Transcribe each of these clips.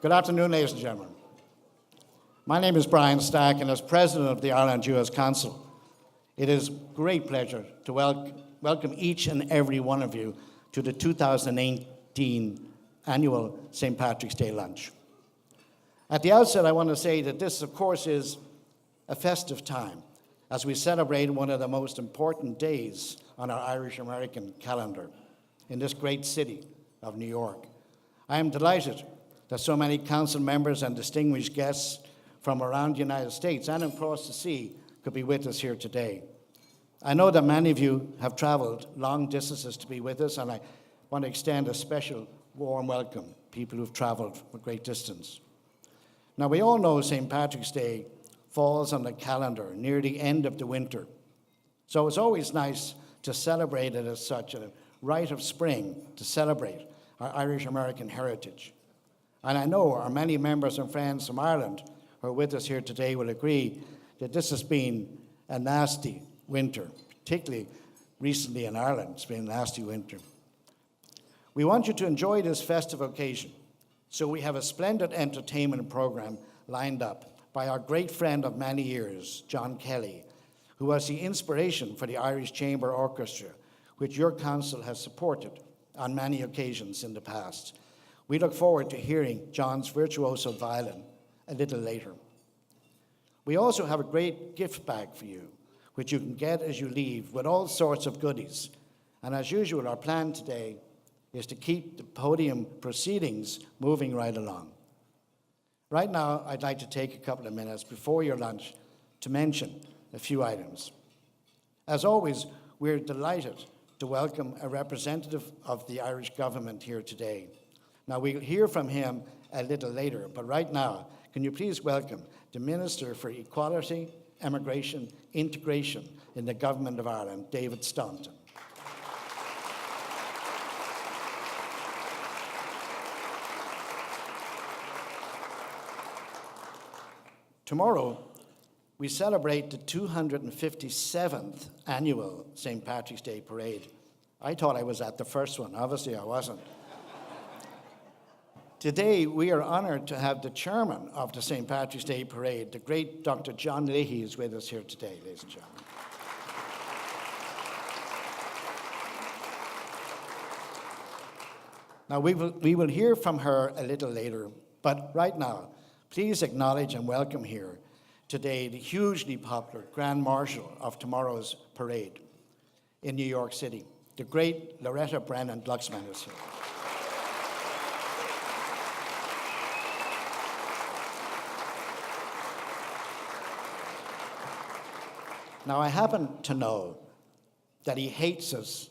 Good afternoon, ladies and gentlemen. My name is Brian Stack, and as President of the Ireland US Council, it is a great pleasure to welcome each and every one of you to the 2018 annual St. Patrick's Day lunch. At the outset, I want to say that this, of course, is a festive time as we celebrate one of the most important days on our Irish-American calendar in this great city of New York. I am delighted that so many council members and distinguished guests from around the United States and across the sea could be with us here today. I know that many of you have traveled long distances to be with us, and I want to extend a special warm welcome to people who've traveled a great distance. Now, we all know St. Patrick's Day falls on the calendar near the end of the winter, so it's always nice to celebrate it as such, a rite of spring to celebrate our Irish-American heritage. And I know our many members and friends from Ireland who are with us here today will agree that this has been a nasty winter, particularly recently in Ireland. It's been a nasty winter. We want you to enjoy this festive occasion, so we have a splendid entertainment program lined up by our great friend of many years, John Kelly, who was the inspiration for the Irish Chamber Orchestra, which your council has supported on many occasions in the past. We look forward to hearing John's virtuoso violin a little later. We also have a great gift bag for you, which you can get as you leave with all sorts of goodies. And as usual, our plan today is to keep the podium proceedings moving right along. Right now, I'd like to take a couple of minutes before your lunch to mention a few items. As always, we're delighted to welcome a representative of the Irish government here today. Now, we'll hear from him a little later, but right now, can you please welcome the Minister for Equality, Immigration, Integration in the Government of Ireland, David Staunton. Tomorrow, we celebrate the 257th annual St. Patrick's Day Parade. I thought I was at the first one. Obviously, I wasn't. Today, we are honored to have the chairman of the St. Patrick's Day Parade, the great Dr. John Leahy, is with us here today, ladies and gentlemen. Now, we will hear from her a little later, but right now, please acknowledge and welcome here today the hugely popular Grand Marshal of tomorrow's parade in New York City. The great Loretta Brennan Glucksman is here. Now, I happen to know that he hates us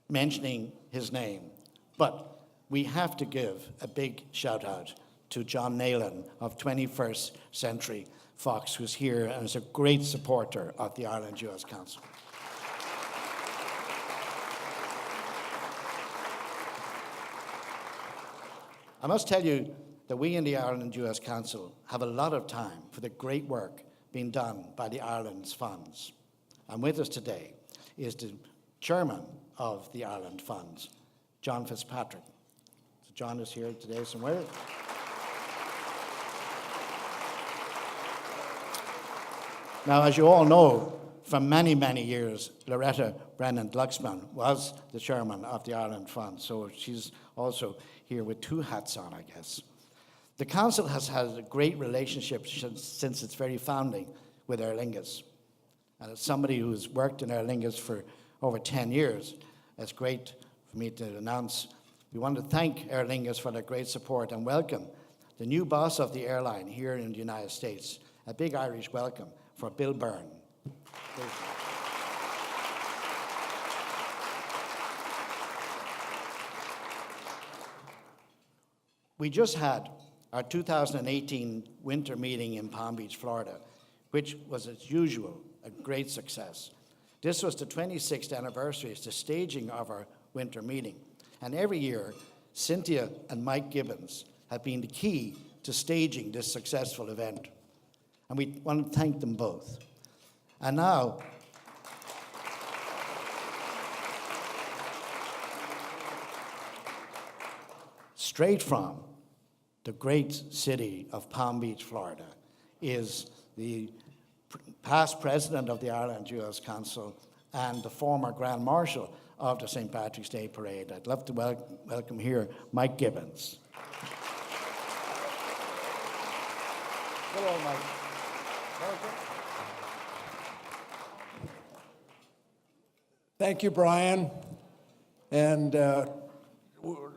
mentioning his name, but we have to give a big shout out to John Naylan of 21st Century Fox, who's here and is a great supporter of the Ireland US Council. I must tell you that we in the Ireland US Council have a lot of time for the great work being done by the Ireland's funds. And with us today is the chairman of the Ireland Funds, John Fitzpatrick. So John is here today somewhere. Now, as you all know, for many, many years, Loretta Brennan Glucksman was the chairman of the Ireland Fund, so she's also here with two hats on, I guess. The Council has had a great relationship since its very founding with Aer Lingus. And as somebody who's worked in Aer Lingus for over 10 years, it's great for me to announce we want to thank Aer Lingus for their great support and welcome the new boss of the airline here in the United States. A big Irish welcome for Bill Byrne. We just had our 2018 winter meeting in Palm Beach, Florida, which was, as usual, a great success. This was the 26th anniversary, it's the staging of our winter meeting. And every year, Cynthia and Mike Gibbons have been the key to staging this successful event. And we want to thank them both. And now, straight from the great city of Palm Beach, Florida, is the past president of the Ireland U.S. Council and the former Grand Marshal of the St. Patrick's Day Parade. I'd love to welcome here Mike Gibbons. Hello, Mike. Thank you, Brian. And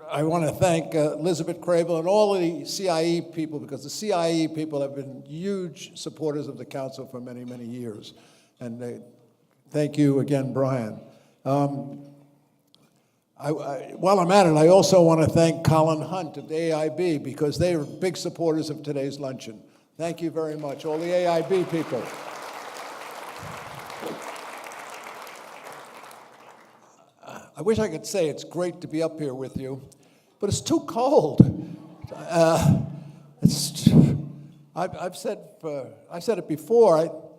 I want to thank Elizabeth Crable and all of the CIE people, because the CIE people have been huge supporters of the council for many, many years. And thank you again, Brian. While I'm at it, I also want to thank Colin Hunt of the AIB, because they are big supporters of today's luncheon. Thank you very much, all the AIB people. I wish I could say it's great to be up here with you, but it's too cold. I've said it before.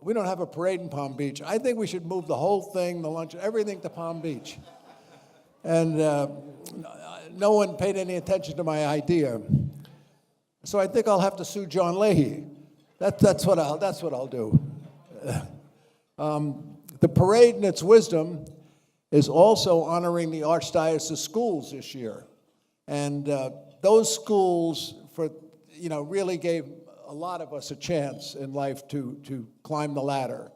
We don't have a parade in Palm Beach. I think we should move the whole thing, the lunch, everything to Palm Beach. And no one paid any attention to my idea, so I think I'll have to sue John Leahy. That's what I'll do. The parade, in its wisdom, is also honoring the Archdiocese schools this year. And those schools really gave a lot of us a chance in life to climb the ladder.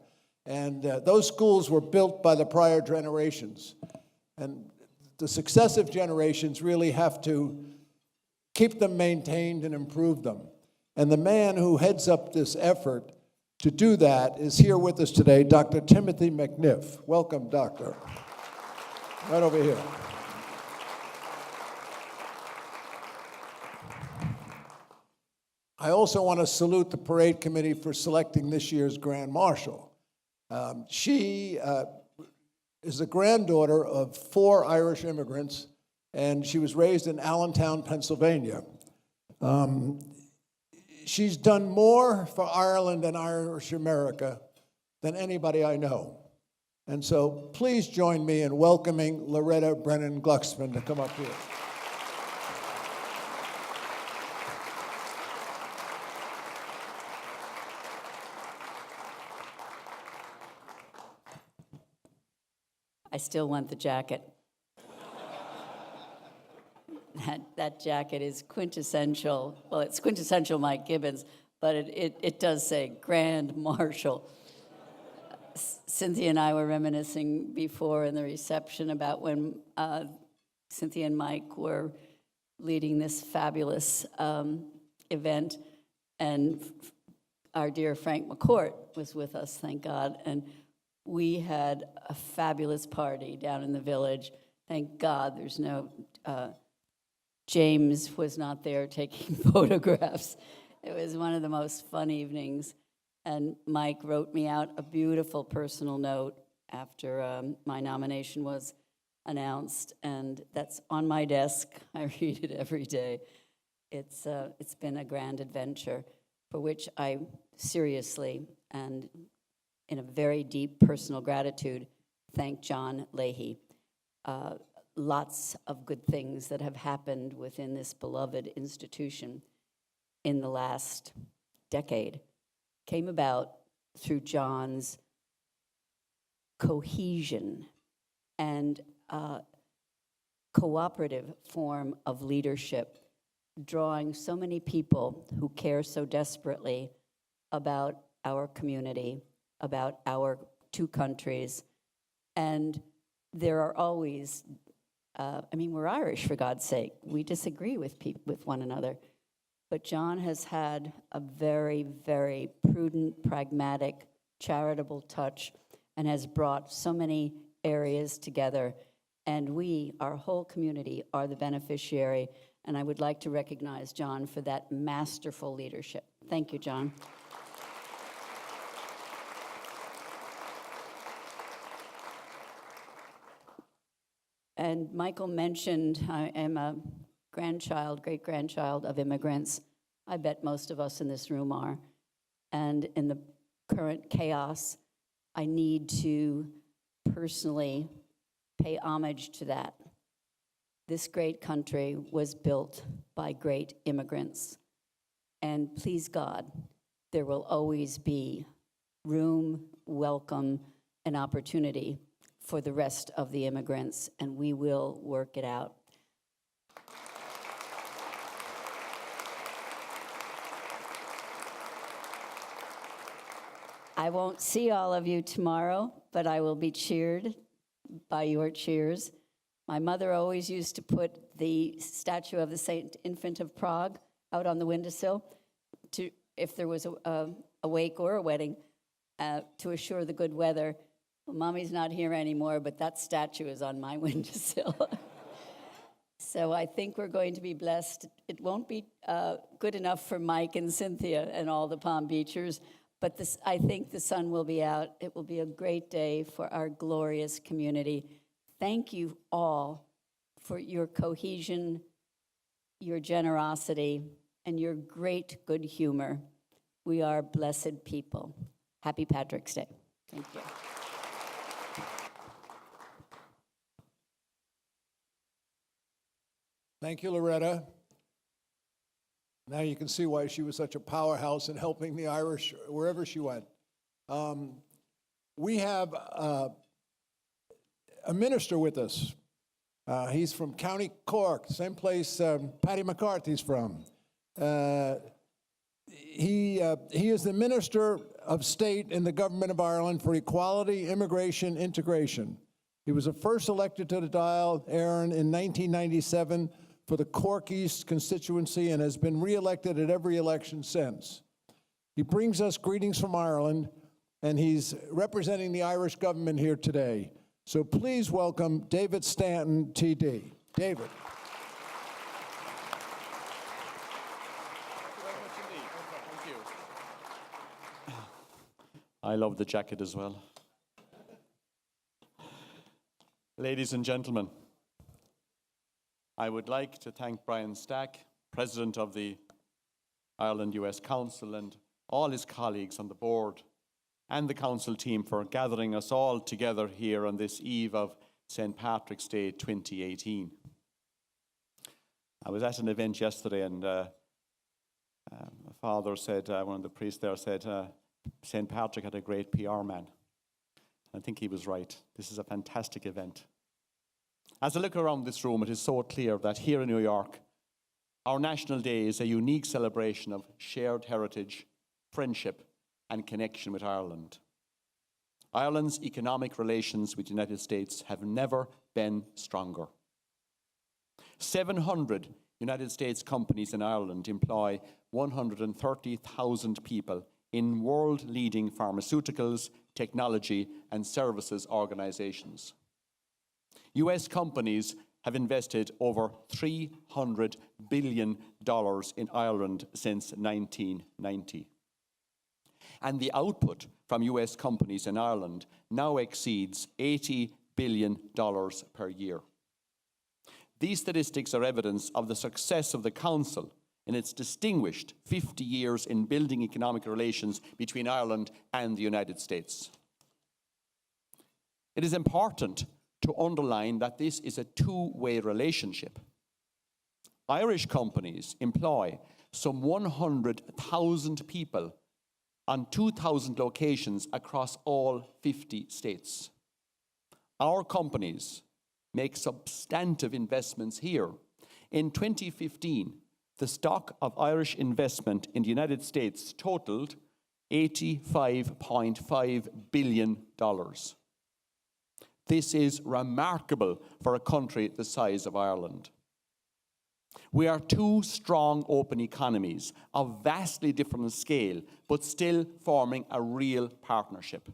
And those schools were built by the prior generations. And the successive generations really have to keep them maintained and improve them. And the man who heads up this effort to do that is here with us today, Dr. Timothy McNiff. Welcome, Doctor. Right over here. I also want to salute the parade committee for selecting this year's Grand Marshal. She is the granddaughter of 4 Irish immigrants, and she was raised in Allentown, Pennsylvania. She's done more for Ireland and Irish America than anybody I know. And so please join me in welcoming Loretta Brennan Glucksman to come up here. I still want the jacket. That jacket is quintessential. Well, it's quintessential Mike Gibbons, but it does say Grand Marshal. Cynthia and I were reminiscing before in the reception about when Cynthia and Mike were leading this fabulous event, and our dear Frank McCourt was with us, thank God, and we had a fabulous party down in the village. Thank God there's no, James was not there taking photographs. It was one of the most fun evenings. And Mike wrote me out a beautiful personal note after my nomination was announced, and that's on my desk. I read it every day. It's been a grand adventure for which I seriously and in a very deep personal gratitude thank John Leahy. Lots of good things that have happened within this beloved institution in the last decade came about through John's cohesion and cooperative form of leadership, drawing so many people who care so desperately about our community, about our 2 countries. And there are always, we're Irish, for God's sake. We disagree with one another. But John has had a very, very prudent, pragmatic, charitable touch and has brought so many areas together. And we, our whole community, are the beneficiary. And I would like to recognize John for that masterful leadership. Thank you, John. And Michael mentioned I am a great-grandchild of immigrants. I bet most of us in this room are. And in the current chaos, I need to personally pay homage to that. This great country was built by great immigrants. And please God, there will always be room, welcome, and opportunity for the rest of the immigrants, and we will work it out. I won't see all of you tomorrow, but I will be cheered by your cheers. My mother always used to put the statue of the Saint Infant of Prague out on the windowsill to, if there was a wake or a wedding, to assure the good weather. Well, Mommy's not here anymore, but that statue is on my windowsill. So I think we're going to be blessed. It won't be good enough for Mike and Cynthia and all the Palm Beachers, but this, I think the sun will be out. It will be a great day for our glorious community. Thank you all for your cohesion, your generosity, and your great good humor. We are blessed people. Happy Patrick's Day. Thank you. Thank you, Loretta. Now you can see why she was such a powerhouse in helping the Irish wherever she went. We have a minister with us. He's from County Cork, same place Paddy McCarthy's from. He is the Minister of State in the Government of Ireland for Equality, Immigration, Integration. He was first elected to the Dáil Éireann in 1997 for the Cork East constituency and has been re-elected at every election since. He brings us greetings from Ireland, and he's representing the Irish government here today. So please welcome David Stanton, TD. David. I love the jacket as well. Ladies and gentlemen, I would like to thank Brian Stack, President of the Ireland-US Council, and all his colleagues on the board and the Council team for gathering us all together here on this eve of St. Patrick's Day 2018. I was at an event yesterday, and my father said, one of the priests there said, St. Patrick had a great PR man. I think he was right. This is a fantastic event. As I look around this room, it is so clear that here in New York, our National Day is a unique celebration of shared heritage, friendship, and connection with Ireland. Ireland's economic relations with the United States have never been stronger. 700 United States companies in Ireland employ 130,000 people in world-leading pharmaceuticals, technology, and services organizations. US companies have invested over $300 billion in Ireland since 1990. And the output from US companies in Ireland now exceeds $80 billion per year. These statistics are evidence of the success of the Council in its distinguished 50 years in building economic relations between Ireland and the United States. It is important to underline that this is a two-way relationship. Irish companies employ some 100,000 people on 2,000 locations across all 50 states. Our companies make substantive investments here. In 2015, the stock of Irish investment in the United States totaled $85.5 billion. This is remarkable for a country the size of Ireland. We are two strong open economies of vastly different scale, but still forming a real partnership.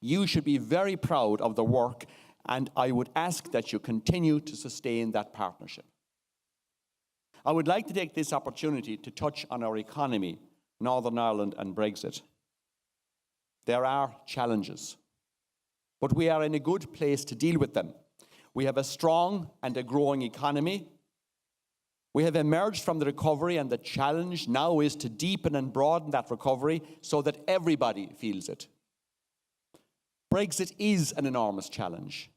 You should be very proud of the work, and I would ask that you continue to sustain that partnership. I would like to take this opportunity to touch on our economy, Northern Ireland and Brexit. There are challenges, but we are in a good place to deal with them. We have a strong and a growing economy. We have emerged from the recovery, and the challenge now is to deepen and broaden that recovery so that everybody feels it. Brexit is an enormous challenge.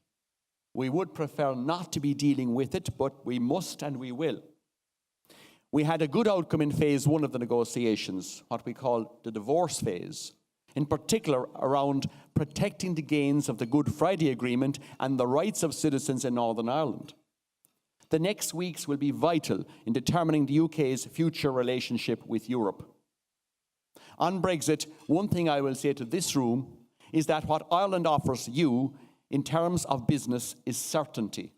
We would prefer not to be dealing with it, but we must and we will. We had a good outcome in phase 1 of the negotiations, what we call the divorce phase, in particular around protecting the gains of the Good Friday Agreement and the rights of citizens in Northern Ireland. The next weeks will be vital in determining the UK's future relationship with Europe. On Brexit, one thing I will say to this room is that what Ireland offers you in terms of business is certainty.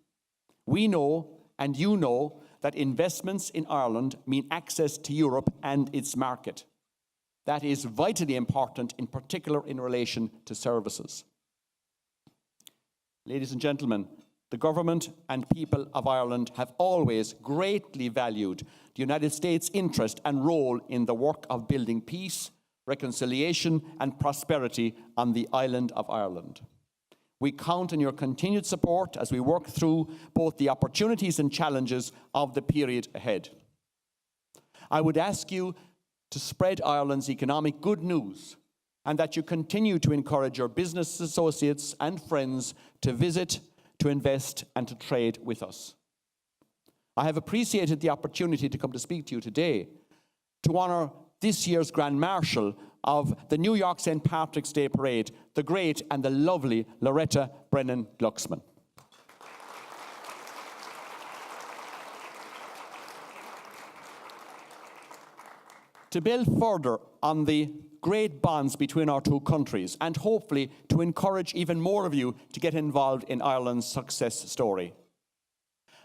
We know, and you know, that investments in Ireland mean access to Europe and its market. That is vitally important, in particular in relation to services. Ladies and gentlemen, the government and people of Ireland have always greatly valued the United States' interest and role in the work of building peace, reconciliation, and prosperity on the island of Ireland. We count on your continued support as we work through both the opportunities and challenges of the period ahead. I would ask you to spread Ireland's economic good news and that you continue to encourage your business associates and friends to visit, to invest, and to trade with us. I have appreciated the opportunity to come to speak to you today to honour this year's Grand Marshal of the New York St. Patrick's Day Parade, the great and the lovely Loretta Brennan Glucksman. To build further on the great bonds between our two countries and hopefully to encourage even more of you to get involved in Ireland's success story,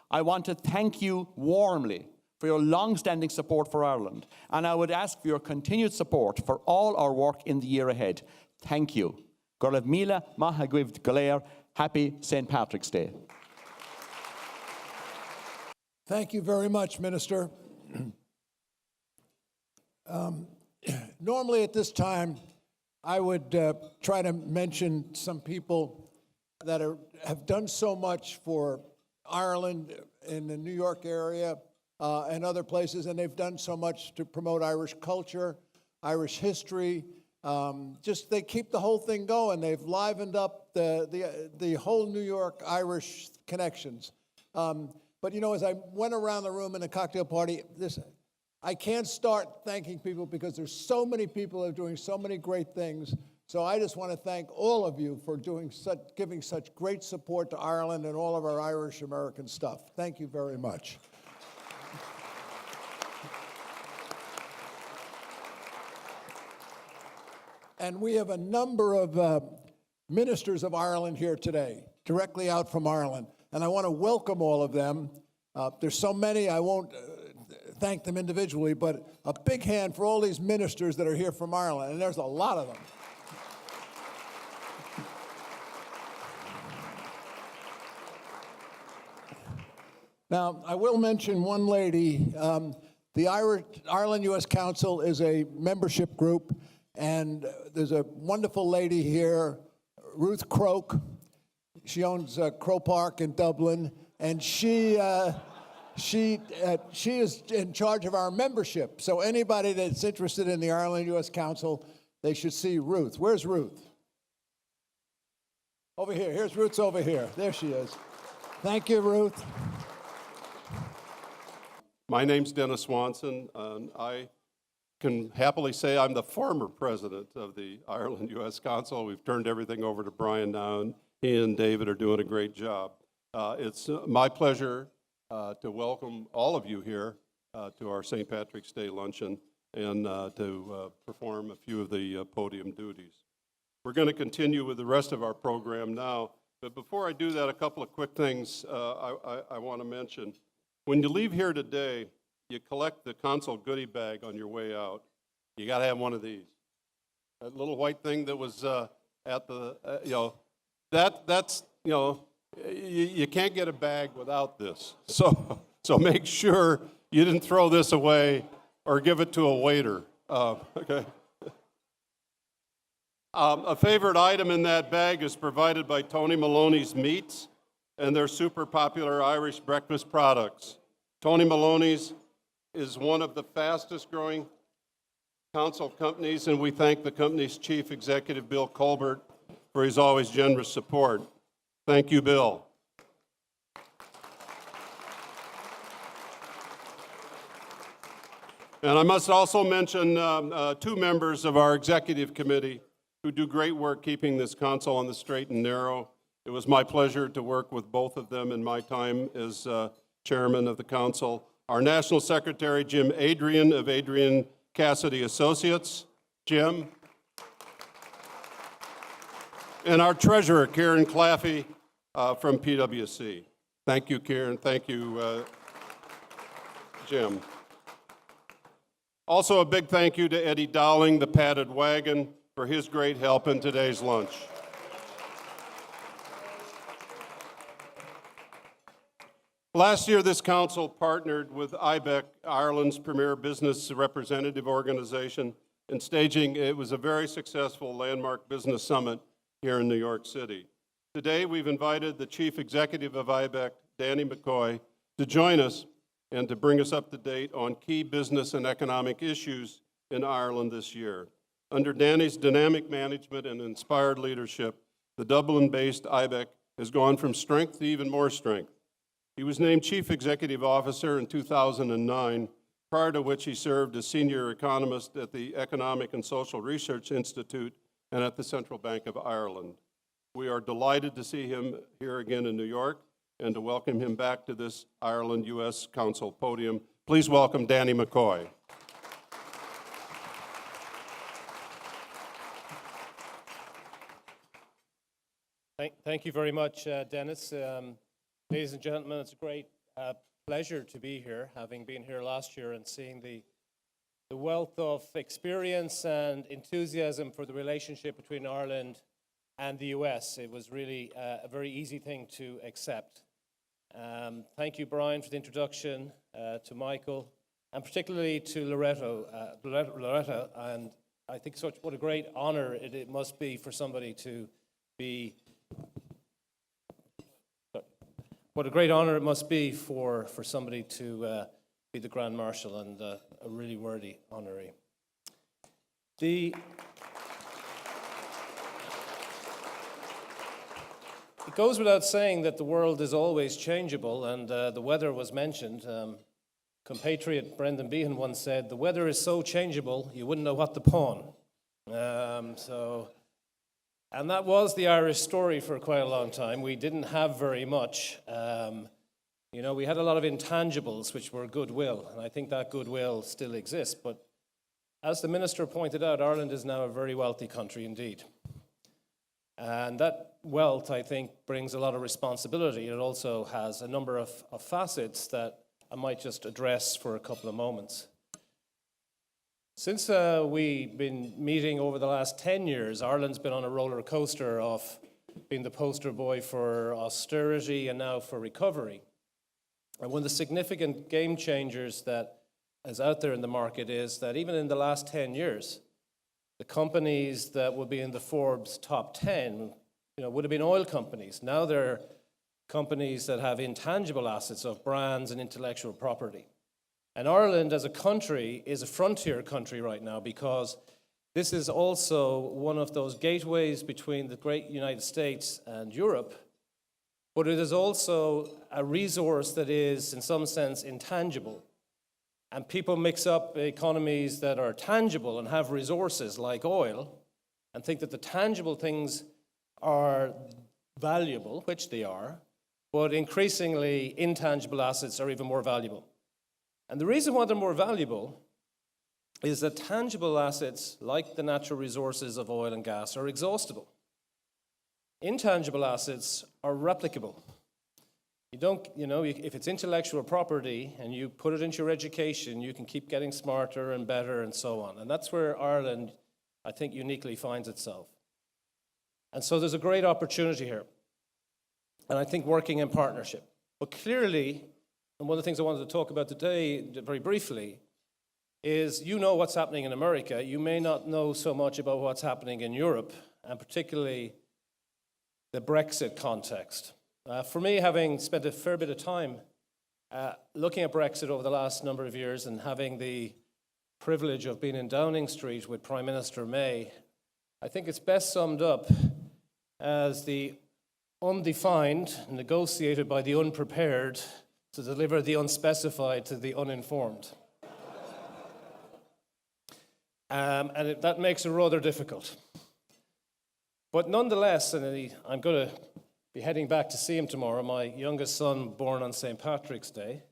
I want to thank you warmly for your long-standing support for Ireland, and I would ask for your continued support for all our work in the year ahead. Thank you. Gorlev Mila Mahagwivd Galer. Happy St. Patrick's Day. Thank you very much, Minister. Normally at this time, I would try to mention some people that have done so much for Ireland in the New York area and other places, and they've done so much to promote Irish culture, Irish history. Just they keep the whole thing going. They've livened up the whole New York Irish connections. But you know, as I went around the room in a cocktail party, I can't start thanking people because there's so many people that are doing so many great things. So I just want to thank all of you for giving such great support to Ireland and all of our Irish American stuff. Thank you very much. And we have a number of ministers of Ireland here today, directly out from Ireland. And I want to welcome all of them. There's so many, I won't thank them individually, but a big hand for all these ministers that are here from Ireland, and there's a lot of them. Now, I will mention one lady. The Ireland U.S. Council is a membership group, and there's a wonderful lady here, Ruth Croak. She owns Crow Park in Dublin, and she is in charge of our membership. So anybody that's interested in the Ireland U.S. Council, they should see Ruth. Where's Ruth? Over here. Here's Ruth's over here. There she is. Thank you, Ruth. My name's Dennis Swanson, and I can happily say I'm the former president of the Ireland U.S. Council. We've turned everything over to Brian now, and he and David are doing a great job. It's my pleasure to welcome all of you here to our St. Patrick's Day luncheon and to perform a few of the podium duties. We're going to continue with the rest of our program now, but before I do that, a couple of quick things I want to mention. When you leave here today, you collect the Council goodie bag on your way out. You got to have one of these. That little white thing that was at the, that's, you can't get a bag without this. So make sure you didn't throw this away or give it to a waiter. Okay. A favorite item in that bag is provided by Tony Maloney's Meats and their super popular Irish breakfast products. Tony Maloney's is one of the fastest growing council companies, and we thank the company's chief executive, Bill Colbert, for his always generous support. Thank you, Bill. And I must also mention two members of our executive committee who do great work keeping this council on the straight and narrow. It was my pleasure to work with both of them in my time as chairman of the council. Our National Secretary, Jim Adrian of Adrian Cassidy Associates. Jim. And our treasurer, Karen Claffey from PwC. Thank you, Karen. Thank you, Jim. Also, a big thank you to Eddie Dowling, the Padded Wagon, for his great help in today's lunch. Last year, this council partnered with IBEC, Ireland's premier business representative organization, in staging, it was a very successful landmark business summit here in New York City. Today, we've invited the chief executive of IBEC, Danny McCoy, to join us and to bring us up to date on key business and economic issues in Ireland this year. Under Danny's dynamic management and inspired leadership, the Dublin-based IBEC has gone from strength to even more strength. He was named Chief Executive Officer in 2009, prior to which he served as Senior Economist at the Economic and Social Research Institute and at the Central Bank of Ireland. We are delighted to see him here again in New York and to welcome him back to this Ireland-U.S. Council podium. Please welcome Danny McCoy. Thank you very much, Dennis. Ladies and gentlemen, it's a great pleasure to be here, having been here last year and seeing the wealth of experience and enthusiasm for the relationship between Ireland and the US. It was really a very easy thing to accept. Thank you, Brian, for the introduction, to Michael, and particularly to Loretta. And I think what a great honor it must be for somebody to be. What a great honor it must be for somebody to be the Grand Marshal, and a really worthy honoree. It goes without saying that the world is always changeable, and the weather was mentioned. Compatriot Brendan Behan once said, "The weather is so changeable, you wouldn't know what to pawn." And that was the Irish story for quite a long time. We didn't have very much. We had a lot of intangibles, which were goodwill, and I think that goodwill still exists. But as the minister pointed out, Ireland is now a very wealthy country indeed. And that wealth, I think, brings a lot of responsibility. It also has a number of facets that I might just address for a couple of moments. Since we've been meeting over the last 10 years, Ireland's been on a roller coaster of being the poster boy for austerity and now for recovery. And one of the significant game changers that is out there in the market is that even in the last 10 years, the companies that would be in the Forbes top 10, would have been oil companies. Now they're companies that have intangible assets of brands and intellectual property. And Ireland as a country is a frontier country right now, because this is also one of those gateways between the great United States and Europe, but it is also a resource that is, in some sense, intangible. And people mix up economies that are tangible and have resources like oil and think that the tangible things are valuable, which they are, but increasingly intangible assets are even more valuable. And the reason why they're more valuable is that tangible assets, like the natural resources of oil and gas, are exhaustible. Intangible assets are replicable. If it's intellectual property and you put it into your education, you can keep getting smarter and better and so on. And that's where Ireland, I think, uniquely finds itself. And so there's a great opportunity here. And I think working in partnership. But clearly, and one of the things I wanted to talk about today, very briefly, is what's happening in America. You may not know so much about what's happening in Europe, and particularly the Brexit context. For me, having spent a fair bit of time looking at Brexit over the last number of years and having the privilege of being in Downing Street with Prime Minister May, I think it's best summed up as the undefined, negotiated by the unprepared, to deliver the unspecified to the uninformed. that makes it rather difficult. But nonetheless, and I'm going to be heading back to see him tomorrow, my youngest son, born on St. Patrick's Day.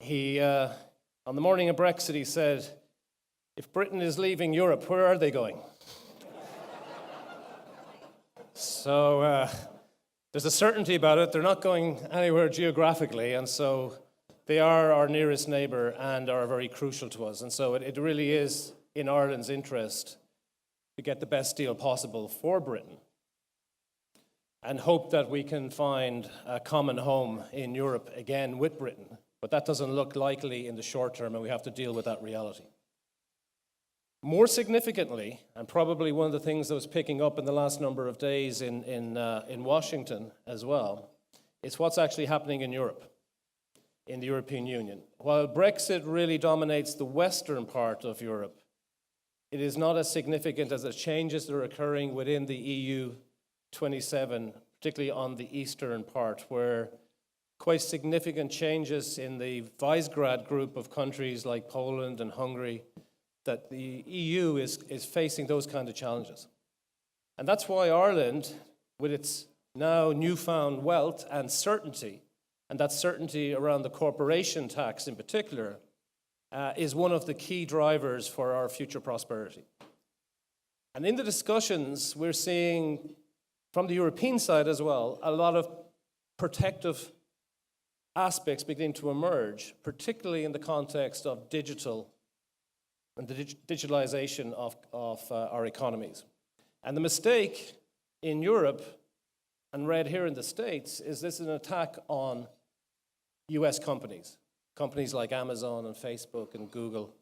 He, on the morning of Brexit, he said, if Britain is leaving Europe, where are they going? So there's a certainty about it. They're not going anywhere geographically, and so they are our nearest neighbour and are very crucial to us. And so it really is in Ireland's interest to get the best deal possible for Britain and hope that we can find a common home in Europe again with Britain. But that doesn't look likely in the short term, and we have to deal with that reality. More significantly, and probably one of the things that was picking up in the last number of days in Washington as well, is what's actually happening in Europe, in the European Union. While Brexit really dominates the western part of Europe, it is not as significant as the changes that are occurring within the EU 27, particularly on the eastern part, where quite significant changes in the Visegrad group of countries like Poland and Hungary, that the EU is facing those kind of challenges. And that's why Ireland, with its now newfound wealth and certainty, and that certainty around the corporation tax in particular, is one of the key drivers for our future prosperity. And in the discussions, we're seeing, from the European side as well, a lot of protective aspects beginning to emerge, particularly in the context of digital and the digitalization of our economies. And the mistake in Europe, and read here in the States, is this is an attack on US companies like Amazon and Facebook and Google,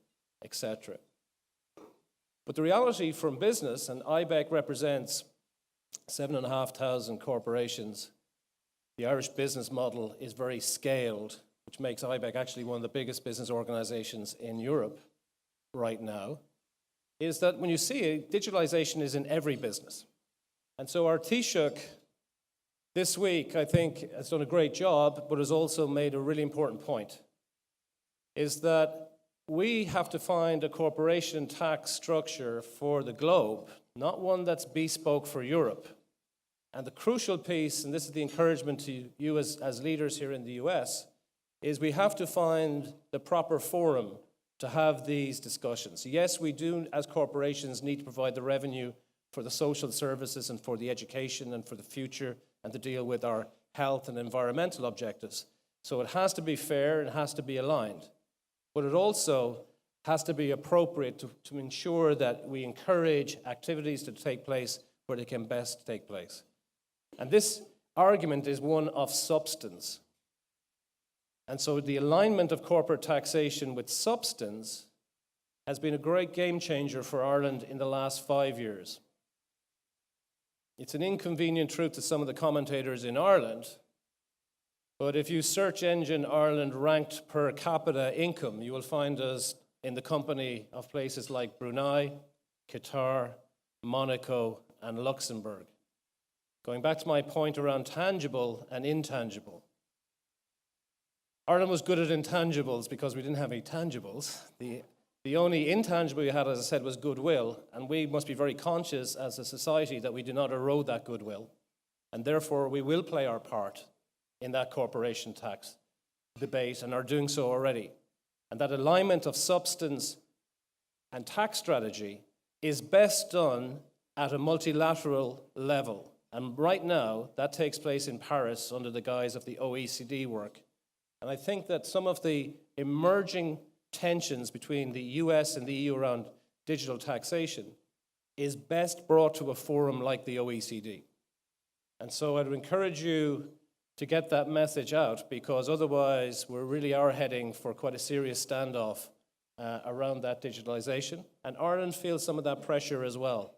etc. But the reality from business, and IBEC represents 7,500 corporations, the Irish business model is very scaled, which makes IBEC actually one of the biggest business organizations in Europe right now, is that when you see it, digitalization is in every business. And so our Taoiseach this week, I think, has done a great job, but has also made a really important point, is that we have to find a corporation tax structure for the globe, not one that's bespoke for Europe. And the crucial piece, and this is the encouragement to you as leaders here in the US, is we have to find the proper forum to have these discussions. Yes, we do, as corporations, need to provide the revenue for the social services and for the education and for the future and to deal with our health and environmental objectives. So it has to be fair and it has to be aligned. But it also has to be appropriate to ensure that we encourage activities to take place where they can best take place. And this argument is one of substance. And so the alignment of corporate taxation with substance has been a great game changer for Ireland in the last 5 years. It's an inconvenient truth to some of the commentators in Ireland, but if you search engine Ireland ranked per capita income, you will find us in the company of places like Brunei, Qatar, Monaco, and Luxembourg. Going back to my point around tangible and intangible, Ireland was good at intangibles because we didn't have any tangibles. The only intangible we had, as I said, was goodwill, and we must be very conscious as a society that we do not erode that goodwill, and therefore we will play our part in that corporation tax debate and are doing so already. And that alignment of substance and tax strategy is best done at a multilateral level. And right now, that takes place in Paris under the guise of the OECD work. And I think that some of the emerging tensions between the US and the EU around digital taxation is best brought to a forum like the OECD. And so I'd encourage you to get that message out, because otherwise we really are heading for quite a serious standoff around that digitalization. And Ireland feels some of that pressure as well.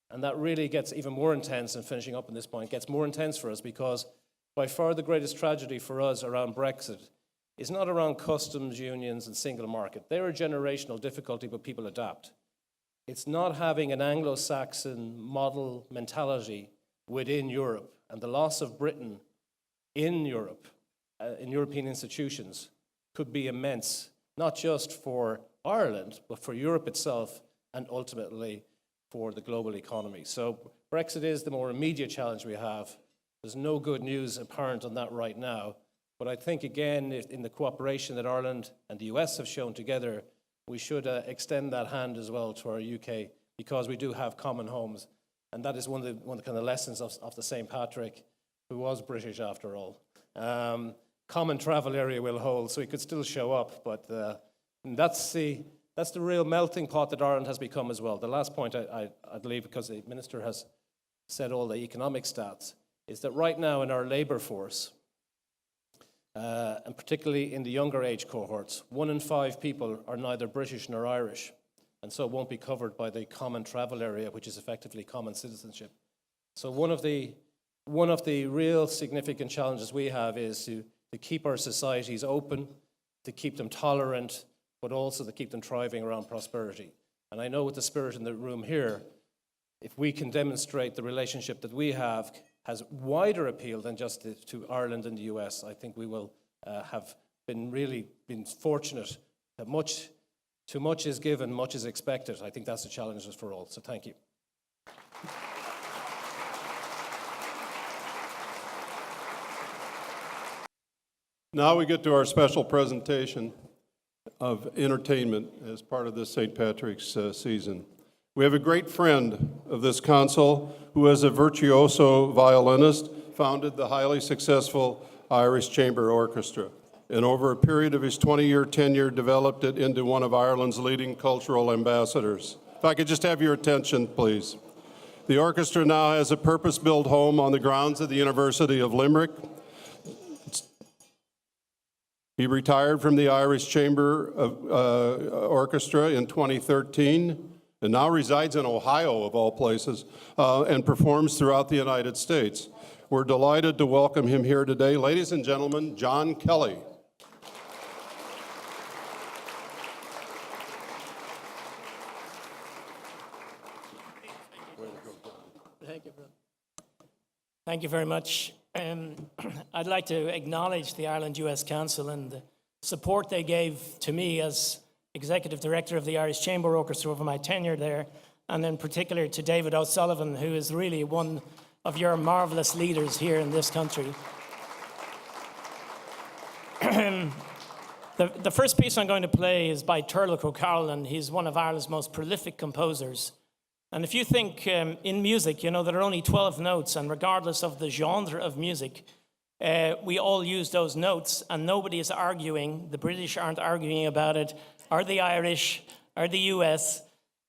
And that really gets even more intense, and finishing up on this point, gets more intense for us because by far the greatest tragedy for us around Brexit is not around customs unions and single market. They're a generational difficulty, but people adapt. It's not having an Anglo-Saxon model mentality within Europe, and the loss of Britain in Europe, in European institutions, could be immense, not just for Ireland, but for Europe itself and ultimately for the global economy. So Brexit is the more immediate challenge we have. There's no good news apparent on that right now. But I think, again, in the cooperation that Ireland and the US have shown together, we should extend that hand as well to our UK, because we do have common homes. And that is one of the kind of lessons of the St. Patrick, who was British after all. Common travel area will hold, so he could still show up. But that's the real melting pot that Ireland has become as well. The last point I believe, because the Minister has said all the economic stats, is that right now in our labour force, and particularly in the younger age cohorts, 1 in 5 people are neither British nor Irish, and so won't be covered by the common travel area, which is effectively common citizenship. So one of the real significant challenges we have is to keep our societies open, to keep them tolerant, but also to keep them thriving around prosperity. And I know with the spirit in the room here, if we can demonstrate the relationship that we have has wider appeal than just to Ireland and the US, I think we will have been fortunate that too much is given, much is expected. I think that's the challenge for all. So thank you. Now we get to our special presentation of entertainment as part of this St. Patrick's season. We have a great friend of this council who, as a virtuoso violinist, founded the highly successful Irish Chamber Orchestra, and over a period of his 20-year tenure developed it into one of Ireland's leading cultural ambassadors. If I could just have your attention, please. The orchestra now has a purpose-built home on the grounds of the University of Limerick. He retired from the Irish Chamber Orchestra in 2013 and now resides in Ohio, of all places, and performs throughout the United States. We're delighted to welcome him here today. Ladies and gentlemen, John Kelly. Thank you very much. I'd like to acknowledge the Ireland-US Council and the support they gave to me as Executive Director of the Irish Chamber Orchestra over my tenure there, and in particular to David O'Sullivan, who is really one of your marvellous leaders here in this country. The first piece I'm going to play is by Turlough Coucil, and he's one of Ireland's most prolific composers. And if you think in music, you know, there are only 12 notes, and regardless of the genre of music, we all use those notes, and nobody is arguing. The British aren't arguing about it, or the Irish, or the US.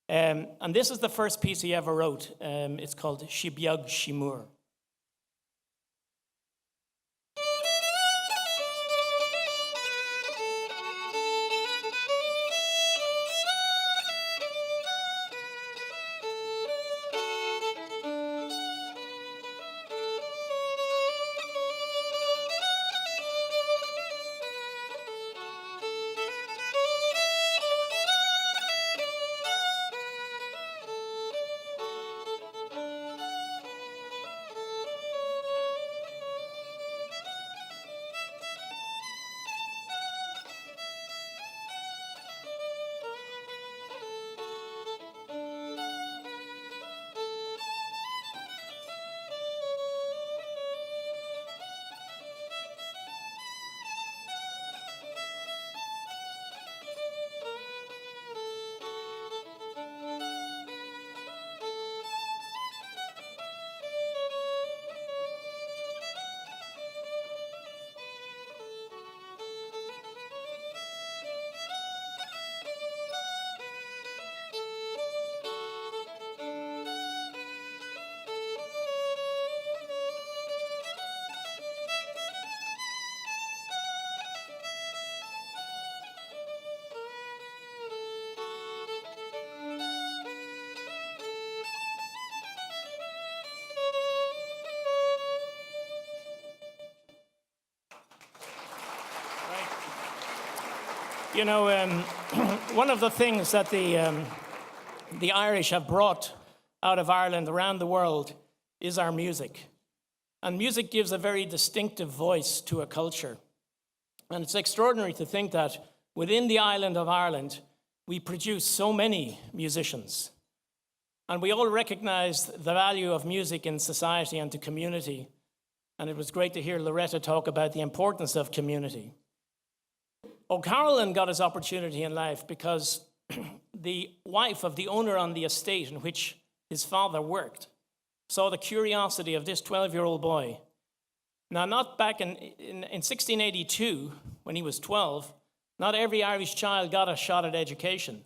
And this is the first piece he ever wrote. It's called Shibeog Shimur. You know, one of the things that the Irish have brought out of Ireland around the world is our music. And music gives a very distinctive voice to a culture. And it's extraordinary to think that within the island of Ireland, we produce so many musicians. And we all recognize the value of music in society and to community. And it was great to hear Loretta talk about the importance of community. O'Carolan got his opportunity in life because the wife of the owner on the estate in which his father worked saw the curiosity of this 12-year-old boy. Now, not back in 1682, when he was 12, not every Irish child got a shot at education.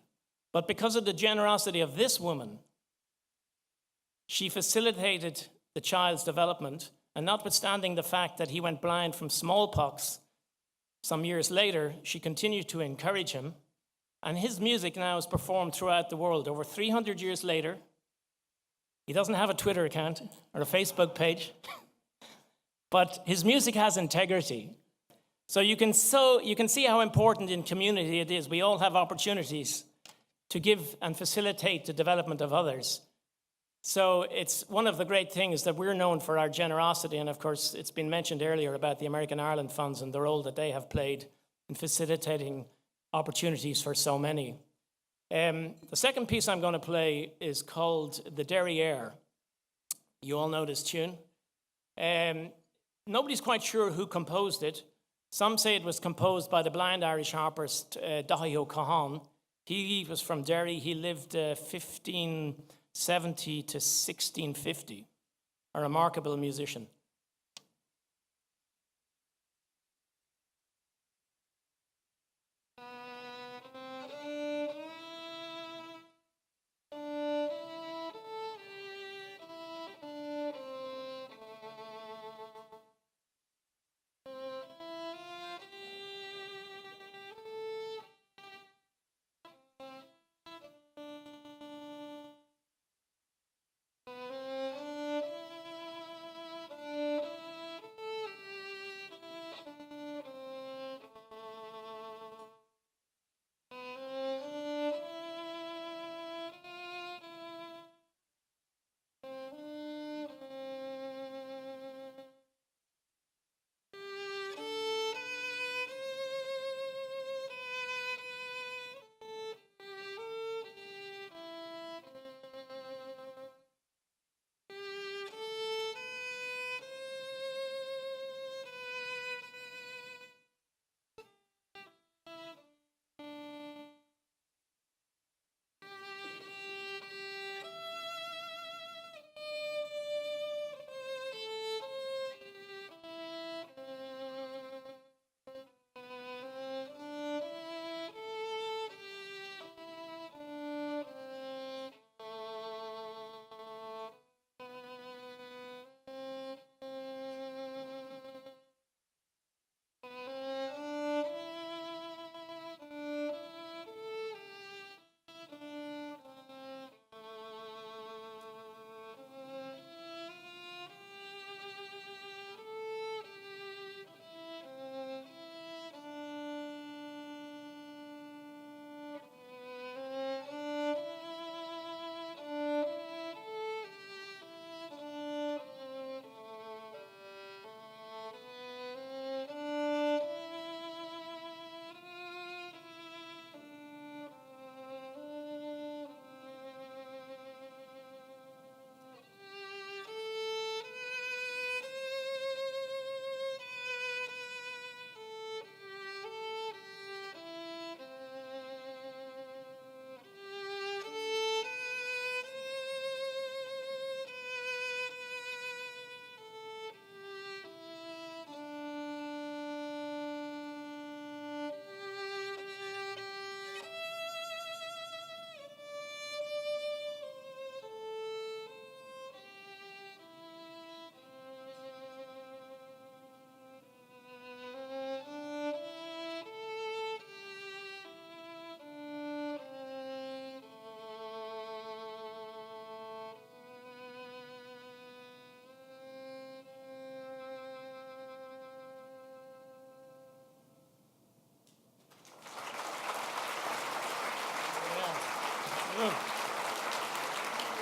But because of the generosity of this woman, she facilitated the child's development, and notwithstanding the fact that he went blind from smallpox some years later, she continued to encourage him, and his music now is performed throughout the world. Over 300 years later, he doesn't have a Twitter account or a Facebook page, but his music has integrity. So you can see how important in community it is. We all have opportunities to give and facilitate the development of others. So it's one of the great things that we're known for, our generosity. And of course, it's been mentioned earlier about the American Ireland Funds and the role that they have played in facilitating opportunities for so many. The second piece I'm going to play is called The Derriere. You all know this tune. Nobody's quite sure who composed it. Some say it was composed by the blind Irish harpist Daithí O'Cahan. He was from Derry. He lived 1570 to 1650. A remarkable musician.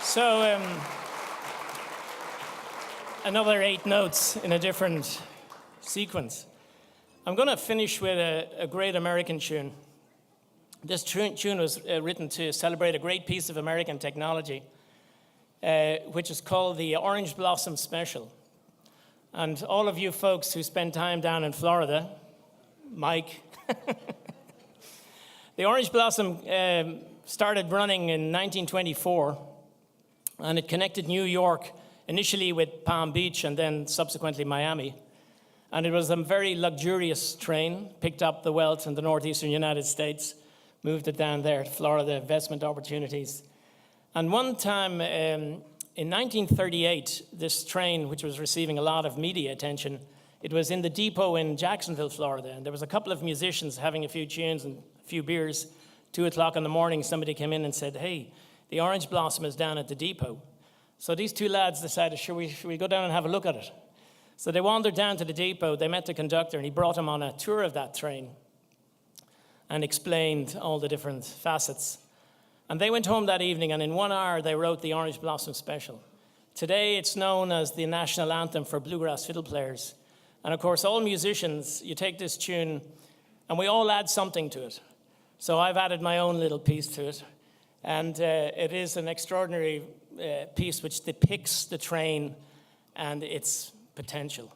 So another 8 notes in a different sequence. I'm going to finish with a great American tune. This tune was written to celebrate a great piece of American technology, which is called the Orange Blossom Special. And all of you folks who spend time down in Florida, Mike, the Orange Blossom started running in 1924, and it connected New York initially with Palm Beach and then subsequently Miami. And it was a very luxurious train, picked up the wealth in the northeastern United States, moved it down there to Florida, investment opportunities. And one time in 1938, this train, which was receiving a lot of media attention, it was in the depot in Jacksonville, Florida, and there was a couple of musicians having a few tunes and a few beers. 2 o'clock in the morning, somebody came in and said, "Hey, the Orange Blossom is down at the depot." So these two lads decided, should we go down and have a look at it? So they wandered down to the depot, they met the conductor, and he brought them on a tour of that train and explained all the different facets. And they went home that evening, and in 1 hour, they wrote the Orange Blossom Special. Today, it's known as the national anthem for bluegrass fiddle players. And of course, all musicians, you take this tune, and we all add something to it. So I've added my own little piece to it. And it is an extraordinary piece which depicts the train and its potential.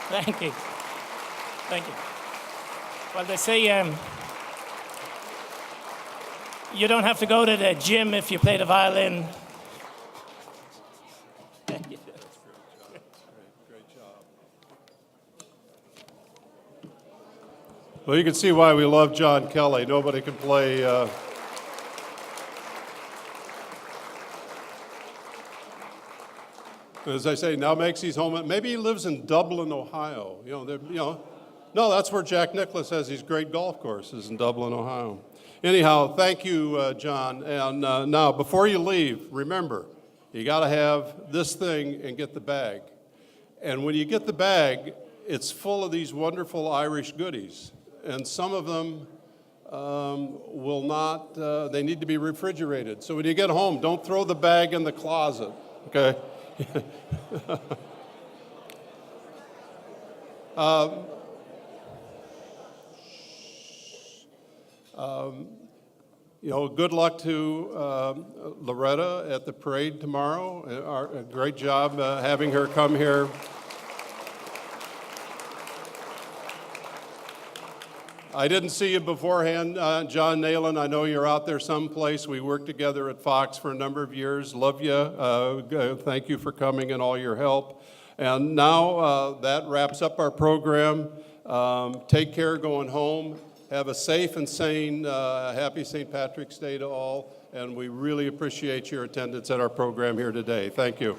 Thank you. Thank you. Well, they say you don't have to go to the gym if you play the violin. Thank you. Well, you can see why we love John Kelly. Nobody can play. As I say, now makes his home. Maybe he lives in Dublin, Ohio. No, that's where Jack Nicklaus has his great golf courses in Dublin, Ohio. Anyhow, thank you, John. And now, before you leave, remember, you got to have this thing and get the bag. And when you get the bag, it's full of these wonderful Irish goodies. And some of them will not, they need to be refrigerated. So when you get home, don't throw the bag in the closet, okay? Good luck to Loretta at the parade tomorrow. A great job having her come here. I didn't see you beforehand, John Nayland. I know you're out there someplace. We worked together at Fox for a number of years. Love you. Thank you for coming and all your help. And now that wraps up our program. Take care going home. Have a safe and sane, happy St. Patrick's Day to all. And we really appreciate your attendance at our program here today. Thank you.